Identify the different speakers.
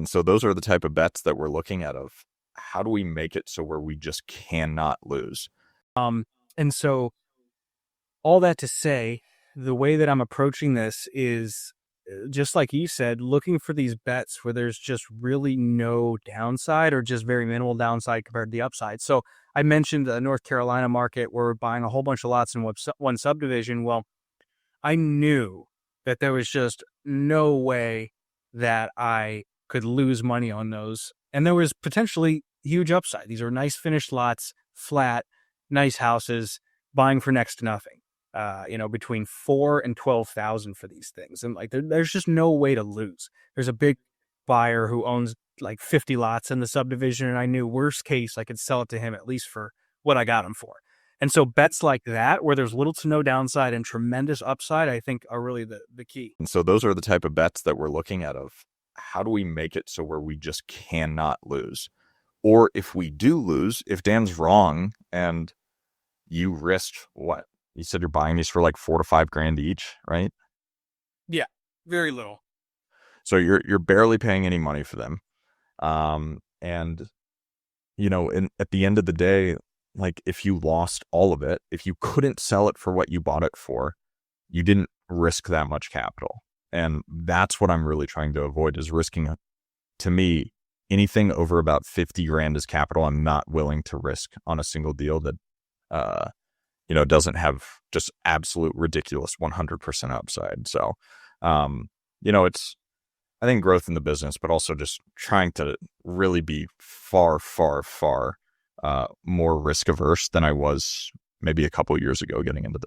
Speaker 1: And so those are the type of bets that we're looking at of how do we make it so where we just cannot lose.
Speaker 2: And so all that to say, the way that I'm approaching this is just like you said, looking for these bets where there's just really no downside or just very minimal downside compared to the upside. So I mentioned the North Carolina market where we're buying a whole bunch of lots in one subdivision. Well, I knew that there was just no way that I could lose money on those. And there was potentially huge upside. These are nice finished lots, flat, nice houses, buying for next to nothing. Between 4 and 12,000 for these things. And like, there's just no way to lose. There's a big buyer who owns like 50 lots in the subdivision. And I knew worst case, I could sell it to him at least for what I got him for. And so bets like that, where there's little to no downside and tremendous upside, I think are really the key.
Speaker 1: And so those are the type of bets that we're looking at of how do we make it so where we just cannot lose? Or if we do lose, if Dan's wrong and you risked what? You said you're buying these for like $4 to $5 grand each, right?
Speaker 2: Yeah, very little.
Speaker 1: So you're barely paying any money for them. And at the end of the day, like if you lost all of it, if you couldn't sell it for what you bought it for, you didn't risk that much capital. And that's what I'm really trying to avoid is risking, to me, anything over about 50 grand as capital. I'm not willing to risk on a single deal that, doesn't have just absolute ridiculous 100% upside. So, it's, I think growth in the business, but also just trying to really be far, far, far more risk averse than I was maybe a couple years ago getting into this.